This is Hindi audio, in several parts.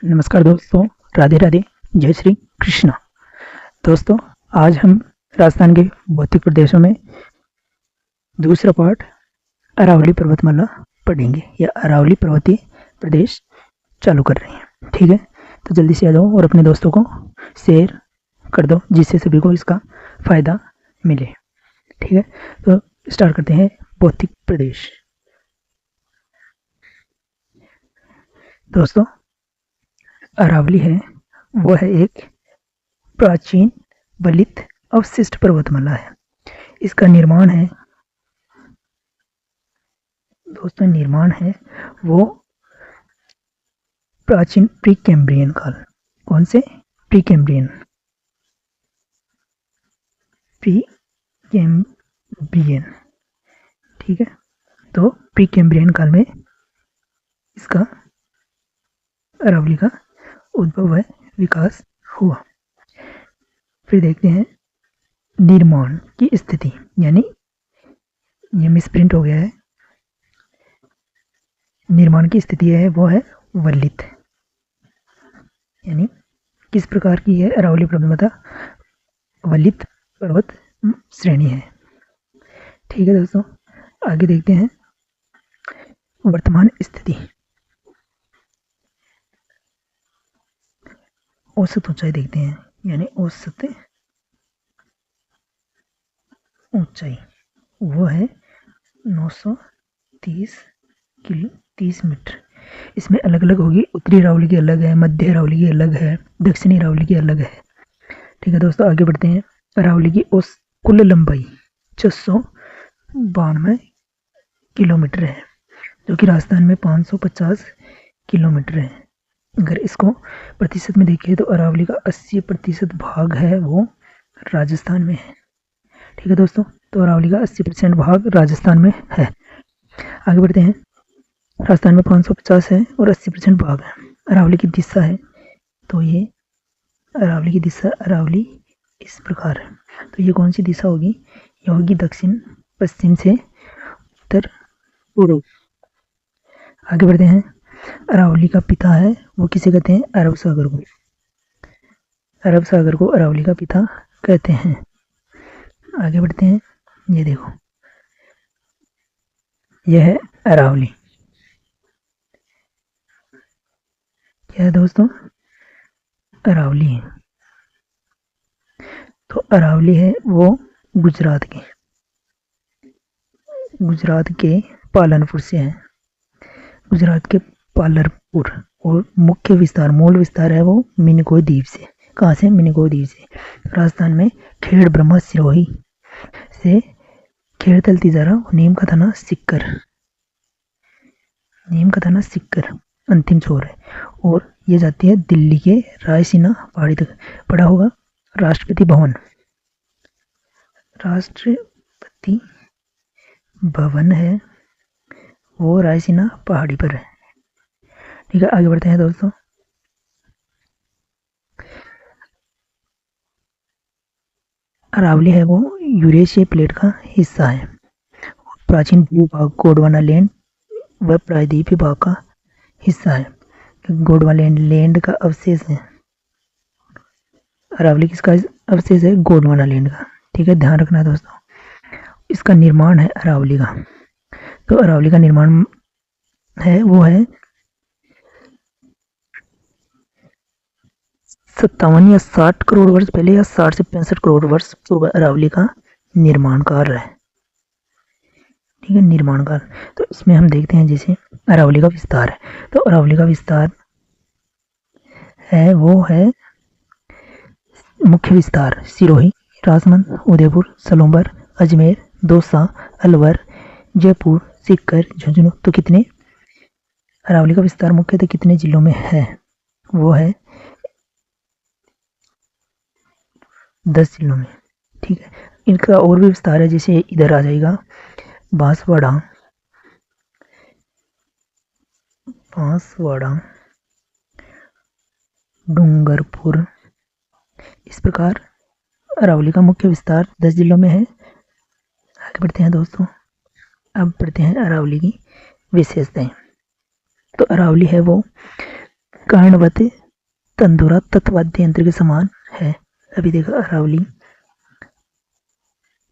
नमस्कार दोस्तों, राधे राधे, जय श्री कृष्णा। दोस्तों, आज हम राजस्थान के भौतिक प्रदेशों में दूसरा पार्ट अरावली पर्वतमाला पढ़ेंगे या अरावली पर्वतीय प्रदेश चालू कर रहे हैं। ठीक है, तो जल्दी से आ जाओ और अपने दोस्तों को शेयर कर दो जिससे सभी को इसका फायदा मिले। ठीक है, तो स्टार्ट करते हैं। भौतिक प्रदेश। दोस्तों, अरावली है वो है एक प्राचीन बलित अवशिष्ट पर्वतमाला है। इसका निर्माण है वो प्राचीन प्री कैम्ब्रियन काल। कौन से? प्री कैम्ब्रियन ठीक है, तो प्री कैम्ब्रियन काल में इसका अरावली का उद्भव है, विकास हुआ। फिर देखते हैं निर्माण की स्थिति, यानी ये मिसप्रिंट हो गया है। निर्माण की स्थिति है वो है वल्लित, यानी किस प्रकार की है अरावली पर्वतमाला? वल्लित पर्वत श्रेणी है। ठीक है दोस्तों, आगे देखते हैं वर्तमान स्थिति। औसत ऊंचाई देखते हैं, यानी औसत ऊंचाई वो है 930 मीटर। इसमें अलग अलग होगी, उत्तरी अरावली की अलग है, मध्य अरावली की अलग है, दक्षिणी अरावली की अलग है। ठीक है दोस्तों, आगे बढ़ते हैं। अरावली की कुल लंबाई 692 किलोमीटर है, जो कि राजस्थान में 550 किलोमीटर है। अगर इसको प्रतिशत में देखें तो अरावली का 80% भाग है वो राजस्थान में है। ठीक है दोस्तों, तो अरावली का 80% भाग राजस्थान में है। आगे बढ़ते हैं। राजस्थान में 550 है और 80% भाग है। अरावली की दिशा है, तो ये अरावली की दिशा अरावली इस प्रकार है। तो ये कौन सी दिशा होगी? ये होगी दक्षिण पश्चिम से उत्तर पूर्व। आगे बढ़ते हैं। अरावली का पिता है वो किसे कहते हैं? अरब सागर को। अरब सागर को अरावली का पिता कहते हैं। आगे बढ़ते हैं। ये देखो, यह है अरावली। क्या है दोस्तों? अरावली है। तो अरावली है वो गुजरात के पालनपुर से है। गुजरात के पालनपुर, और मुख्य विस्तार, मूल विस्तार है वो मिनिकोय द्वीप से। कहाँ से? मिनिकोय द्वीप से। राजस्थान में खेड़ ब्रह्मा सिरोही से खेड़ तलतीजारा, नीम का थाना सिक्कर अंतिम छोर है, और ये जाती है दिल्ली के रायसीना पहाड़ी तक। पड़ा होगा राष्ट्रपति भवन है वो रायसीना पहाड़ी पर है। ठीक है, आगे बढ़ते हैं दोस्तों। अरावली है वो यूरेशिया प्लेट का हिस्सा है। प्राचीन भूभाग गोंडवाना लैंड व प्रायद्वीपीय भाग का हिस्सा है। गोंडवाना लैंड का अवशेष है। अरावली किसका अवशेष है? गोंडवाना लैंड का। ठीक है, ध्यान रखना दोस्तों। इसका निर्माण है अरावली का, तो अरावली का निर्माण है वो है 57 या 60 करोड़ वर्ष पहले, या 60 से 65 करोड़ वर्ष पूर्व अरावली का निर्माण कार्य है। ठीक है, निर्माण काल। तो इसमें हम देखते हैं जैसे अरावली का विस्तार है, तो अरावली का विस्तार है वो है मुख्य विस्तार सिरोही, राजमंद, उदयपुर, सलोंबर, अजमेर, दौसा, अलवर, जयपुर, सीकर, झुंझुनू। तो कितने अरावली का विस्तार मुख्यतः कितने जिलों में है? वो है 10 जिलों में। ठीक है, इनका और भी विस्तार है, जैसे इधर आ जाएगा बांसवाड़ा, डूंगरपुर। इस प्रकार अरावली का मुख्य विस्तार 10 जिलों में है। आगे बढ़ते हैं दोस्तों। अब बढ़ते हैं अरावली की विशेषताएं। तो अरावली है वो कर्णवत तंदुरा तत्वाद्य यंत्र के समान है। अभी देखो अरावली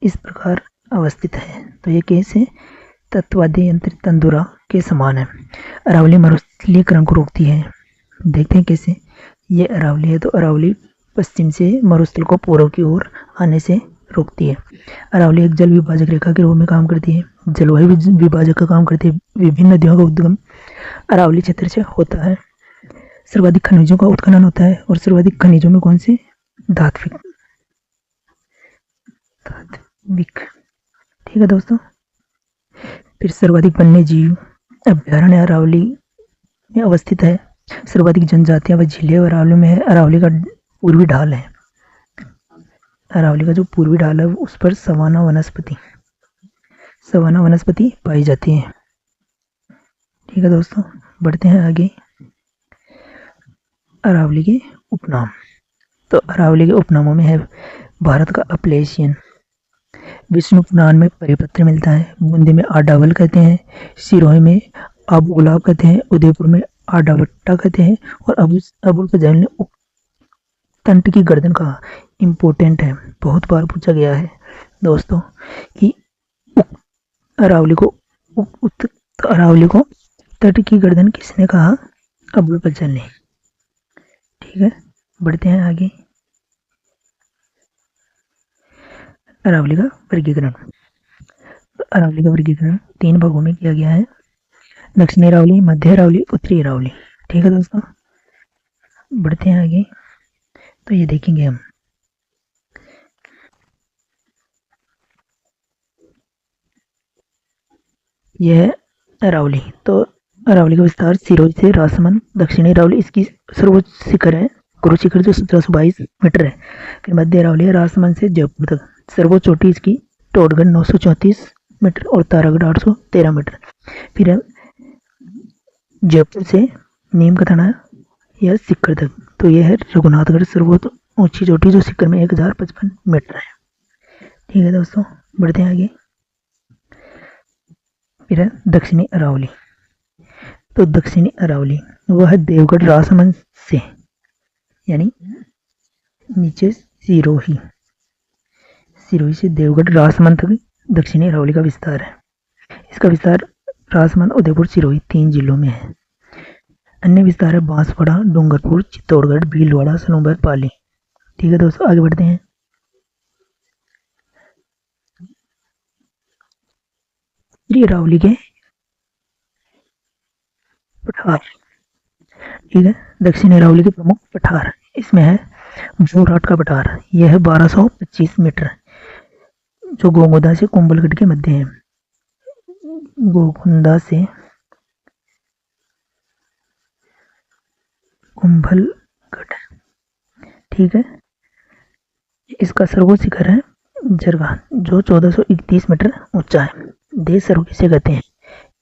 इस प्रकार अवस्थित है, तो ये कैसे तत्वाद्य यंत्र तंदुरा के समान है। अरावली मरुस्थलीकरण को रोकती है। देखते हैं कैसे। ये अरावली है, तो अरावली पश्चिम से मरुस्थल को पूर्व की ओर आने से रोकती है। अरावली एक जल विभाजक रेखा के रूप में काम करती है, जलवायु विभाजक का काम करती है। विभिन्न नदियों का उद्गम अरावली क्षेत्र से होता है। सर्वाधिक खनिजों का उत्खनन होता है, और सर्वाधिक खनिजों में कौन से? धात्विक। ठीक है दोस्तों। फिर सर्वाधिक वन्य जीव अभ्यारण्य अरावली में अवस्थित है। सर्वाधिक जनजातियां व झीलें अरावली में है। अरावली का पूर्वी ढाल है। अरावली का जो पूर्वी ढाल है उस पर सवाना वनस्पति पाई जाती है। ठीक है दोस्तों, बढ़ते हैं आगे। अरावली के उपनाम। तो अरावली के उपनामों में है भारत का अपलेशियन, विष्णु पुराण में परिपत्र मिलता है, बूंदी में आडावल कहते हैं, सिरोही में आबू गुलाब कहते हैं, उदयपुर में आडावट्टा कहते हैं, और अबुल फजल ने तंट की गर्दन कहा। इम्पोर्टेंट है, बहुत बार पूछा गया है दोस्तों कि अरावली को तट की गर्दन किसने कहा? अबुल फजल ने। ठीक है, बढ़ते हैं आगे। अरावली का वर्गीकरण। अरावली का वर्गीकरण 3 भागों में किया गया है। दक्षिणी अरावली, मध्य अरावली, उत्तरी अरावली। ठीक है दोस्तों, बढ़ते हैं आगे। तो ये देखेंगे हम। यह है अरावली। तो अरावली का विस्तार सिरोही से राजसमंद। दक्षिणी अरावली इसकी सर्वोच्च शिखर है, गुरु शिखर, जो 1722 मीटर है। फिर मध्य अरावली है राजसमंद से जयपुर तक। सर्वोच्च चोटी इसकी टोटगढ़ 934 मीटर और तारागढ़ 813 मीटर। फिर है जयपुर से नीम का थाना या शिखर तक। तो यह है रघुनाथगढ़, सर्वोच्च ऊंची चोटी, जो शिखर में 1055 मीटर है। ठीक है दोस्तों, बढ़ते हैं आगे। फिर है दक्षिणी अरावली। तो दक्षिणी अरावली वह है देवगढ़ राजसमंद से, यानी नीचे सिरोही से देवगढ़ राजसमंद तक दक्षिणी अरावली का विस्तार है। इसका विस्तार राजसमंद, उदयपुर, सिरोही 3 जिलों में है। अन्य विस्तार है बांसवाड़ा, डूंगरपुर, चित्तौड़गढ़, भीलवाड़ा, सलूबर, पाली। ठीक है दोस्तों, आगे बढ़ते हैं। उत्तरी अरावली के पठार। ठीक है, दक्षिणी अरावली के प्रमुख पठार इसमें है जोरहाट का पठार। यह है 1225 मीटर, जो गोगुंदा से कुंभलगढ़ के मध्य है। गोगुंदा से कुंभलगढ़। ठीक है, इसका सर्वोच्च शिखर है जरगा, जो 1431 मीटर ऊंचा है। देश सरो किसे कहते हैं?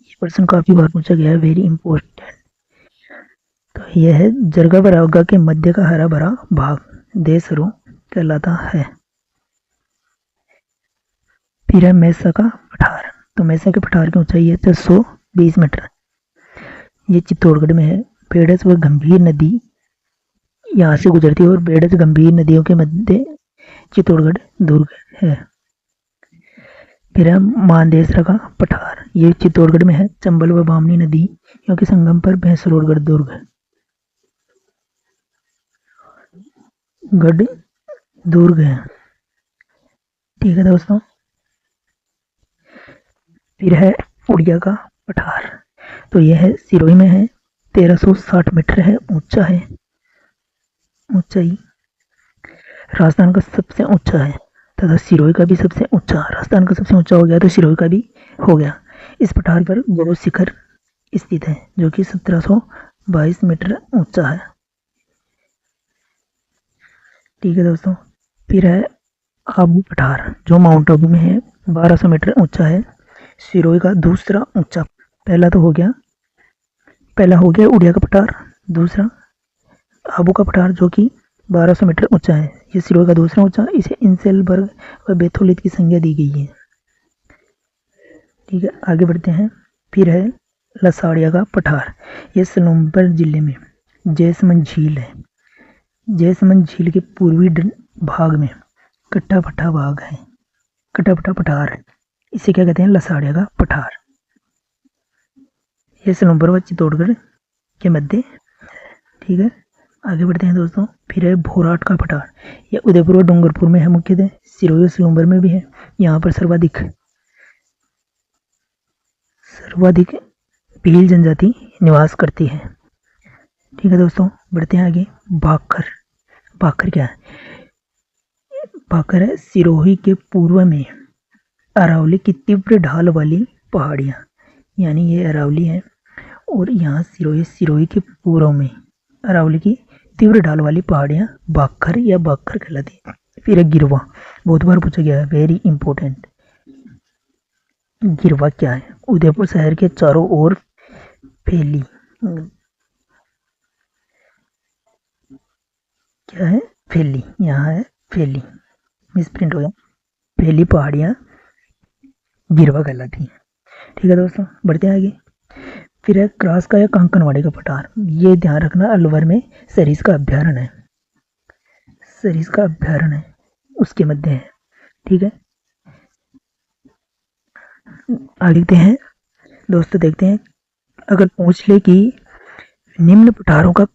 ये प्रश्न काफी बार पूछा गया है, वेरी इंपॉर्टेंट। तो यह है जरगा बरागा के मध्य का हरा भरा भाग, देश सरो कहलाता है। फिर है मैसा का पठार। तो मैसा के पठार की ऊंचाई है 620 मीटर। ये चित्तौड़गढ़ में है। बेड़स व गंभीर नदी यहाँ से गुजरती है, और बेड़स गंभीर नदियों के मध्य चित्तौड़गढ़ दुर्ग है। फिर है मानदेसरा का पठार। ये चित्तौड़गढ़ में है। चंबल व बामनी नदियों के संगम पर भैंसरोडगढ़ दुर्ग है। ठीक है दोस्तों, फिर है उड़िया का पठार। तो यह है सिरोही में है, 1360 मीटर है, ऊंचा है। ऊंचाई राजस्थान का सबसे ऊंचा है, तथा सिरोही का भी सबसे ऊंचा। राजस्थान का सबसे ऊंचा हो गया तो सिरोही का भी हो गया। इस पठार पर गुरु शिखर स्थित है, जो कि 1722 मीटर ऊंचा है। ठीक है दोस्तों, फिर है आबू पठार, जो माउंट आबू में है, 1200 मीटर ऊंचा है। सिरोही का दूसरा ऊंचा। पहला हो गया उड़िया का पठार, दूसरा आबू का पठार, जो कि 1200 मीटर ऊंचा है। ये सिरोही का दूसरा ऊंचा। इसे इंसेलबर्ग व बेथोलित की संज्ञा दी गई है। ठीक है, आगे बढ़ते हैं। फिर है लसाड़िया का पठार। ये सलूम्बर जिले में जयसमंद झील है। जयसमंद झील के पूर्वी भाग में कट्टा पट्टा भाग है, कट्टा पट्टा पठार, इसे क्या कहते हैं, लसाड़िया का पठार। ये सलूम्बर व चित्तौड़गढ़ के मध्य, ठीक है। आगे बढ़ते हैं दोस्तों। फिर है भोराट का पठार, यह उदयपुर और डूंगरपुर में है मुख्यतः, सिरोही और सलूम्बर में भी है। यहाँ पर सर्वाधिक भील जनजाति निवास करती है, ठीक है दोस्तों। बढ़ते हैं आगे। भाखर, भाखर क्या है, भाखर है सिरोही के पूर्व में अरावली की तीव्र ढाल वाली पहाड़ियाँ, यानी ये अरावली है और यहाँ सिरोही के पूर्व में अरावली की तीव्र ढाल वाली पहाड़ियाँ भाखर या भाखर कहलाती है। फिर है गिरवा, बहुत बार पूछा गया है, वेरी इंपॉर्टेंट। गिरवा क्या है, उदयपुर शहर के चारों ओर फैली, क्या है, फैली, यहाँ है फैली, मिसप्रिंट हो गया, फैली पहाड़ियाँ गिरवा कहलाती हैं, ठीक है दोस्तों। बढ़ते हैं आगे। फिर है क्रास का या कांकनवाड़ी का पठार, ये ध्यान रखना अलवर में सरीस का अभ्यारण्य है, सरीस का अभ्यारण्य है उसके मध्य है, ठीक है। आगे देखते हैं दोस्तों, देखते हैं अगर पूछ ले कि निम्न पठारों का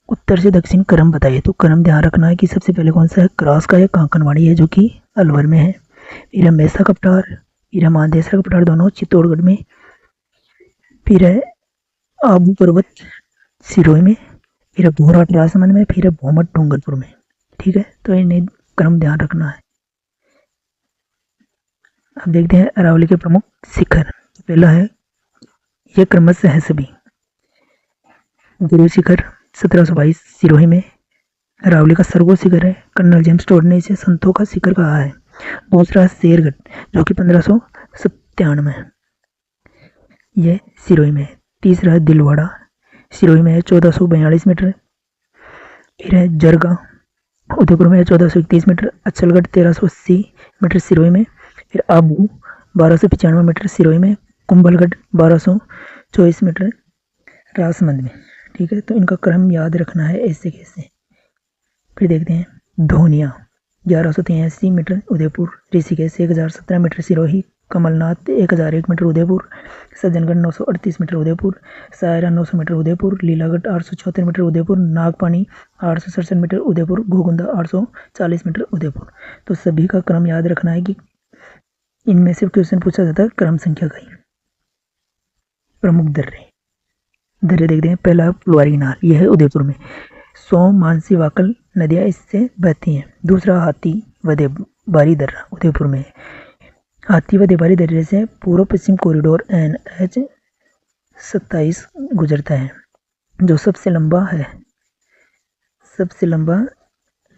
उत्तर से दक्षिण क्रम बताइए, तो क्रम ध्यान रखना है कि सबसे पहले कौन सा है, क्रास का या कांकनवाड़ी है जो कि अलवर में है। फिर है मेसा का पठार, फिर है मानदेसरा का पठार, दोनों चित्तौड़गढ़ में। फिर है आबू पर्वत सिरोही में, फिर है भोराट राजसमंद में, फिर है भोमट डूंगरपुर में, ठीक है। तो इन्हें क्रम ध्यान रखना है। अब देखते हैं अरावली के प्रमुख शिखर। पहला है, यह क्रमशः है सभी, गुरु शिखर 1722 सिरोही में, अरावली का सर्वोच्च शिखर है, कर्नल जेम्स टोड ने इसे संतों का शिखर कहा है। दूसरा है शेरगढ़ जो कि 1597 है, यह सिरोही में है। तीसरा है दिलवाड़ा, सिरोही में है 1442 मीटर। फिर है जरगा, उदयपुर में है 1431 मीटर। अचलगढ़ 1380 मीटर सिरोही में। फिर आबू 1295 मीटर सिरोही में। कुंभलगढ़ 1224 मीटर राजसमंद में, ठीक है। तो इनका क्रम याद रखना है ऐसे कैसे। फिर देखते हैं Dhoniya 1183 metre Udaipur, Rishikesh 1017 metre Sirohi, Kamalnath 1001 metre Udaipur, Sajjangarh 938 metre Udaipur, Saira 900 metre Udaipur, Leelagarh 876 metre Udaipur, Nagpani 867 metre Udaipur, Gogunda 840 metre Udaipur. तो सभी का क्रम याद रखना है कि इनमें से क्वेश्चन पूछा जाता है क्रम संख्या का ही। प्रमुख दर्रे देखते हैं। पहला फुलवारी नाल, यह है उदयपुर में, 100 मानसी वाकल नदियाँ इससे बहती हैं। दूसरा हाथी व देबारी दर्रा उदयपुर में, हाथी व देबारी दर्रे से पूर्व पश्चिम कॉरिडोर NH 27 गुजरता है जो सबसे लंबा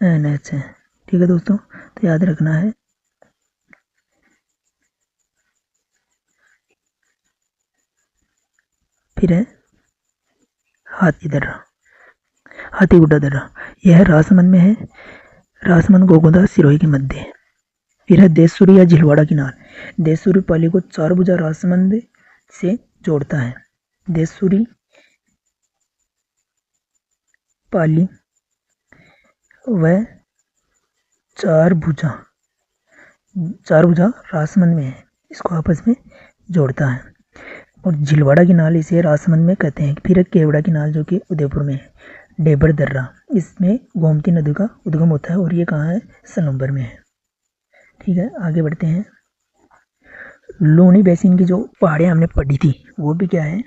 NH है, ठीक है दोस्तों। तो याद रखना है। फिर है हाथीगुड्डा दर्रा, यह राजसमंद में है, राजसमंद गोगुंदा सिरोही के मध्य है। फिर है देशसूरी या झिलवाड़ा किनार, देशसूरी पाली को चारभुजा राजसमंद से जोड़ता है। देशसूरी पाली व चारभुजा राजसमंद में है, इसको आपस में जोड़ता है। और झिलवाड़ा की नाल इसे राजसमंद में कहते हैं। फिर केवड़ा की नाल जो कि उदयपुर में है। डेबर दर्रा, इसमें गोमती नदी का उद्गम होता है और ये कहाँ है, सलूम्बर में है, ठीक है। आगे बढ़ते हैं। लूनी बेसिन की जो पहाड़ियाँ हमने पढ़ी थी वो भी क्या है,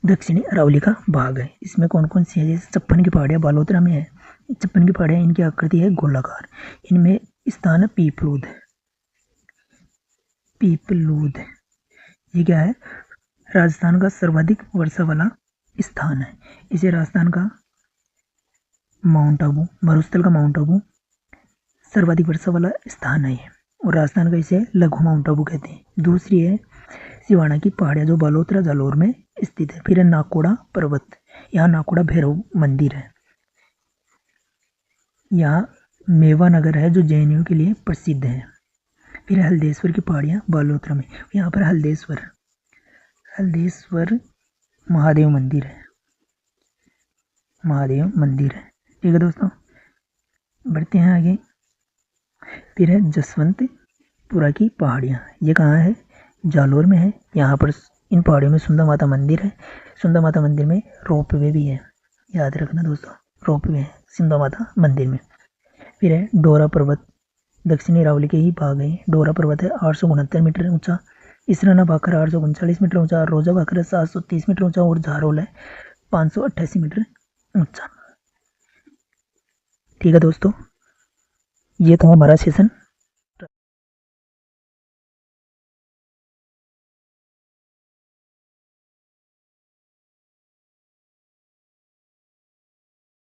दक्षिणी अरावली का भाग है। इसमें कौन कौन सी है, जैसे चप्पन की पहाड़ियाँ बालोतरा में है। चप्पन की पहाड़ियाँ, इनकी आकृति है गोलाकार, इनमें स्थान है पीपलूद, ये क्या है, राजस्थान का सर्वाधिक वर्षा वाला स्थान है। इसे राजस्थान का माउंट आबू, मरुस्थल का माउंट आबू सर्वाधिक वर्षा वाला स्थान है और राजस्थान का इसे लघु माउंट आबू कहते हैं। दूसरी है सिवाना की पहाड़ियाँ जो बालोतरा जालौर में स्थित है। फिर है नाकोड़ा पर्वत, यहाँ नाकोड़ा भैरव मंदिर है। यहाँ मेवा नगर है जो JNU के लिए प्रसिद्ध है। फिर हल्देश्वर की पहाड़ियाँ बालोतरा में, यहाँ पर हल्देश्वर महादेव मंदिर है। महादेव मंदिर है। ठीक है दोस्तों, बढ़ते हैं आगे। फिर है जसवंतपुरा की पहाड़ियाँ। ये कहाँ है? जालोर में है। यहाँ पर इन पहाड़ियों में सुंदर माता मंदिर है। सुंदर माता मंदिर में रोप वे भी है, याद रखना दोस्तों, रोप वे है सुंदर माता मंदिर में। फिर है डोरा पर्वत, दक्षिणी अरावली के ही भाग है। डोरा पर्वत है 869 मीटर ऊंचा, इसराना भाखर 839 मीटर ऊंचा, रोजा भाखर है 730 मीटर ऊंचा और झारोल है 588 मीटर ऊंचा। ठीक है दोस्तों, ये था हमारा सेशन।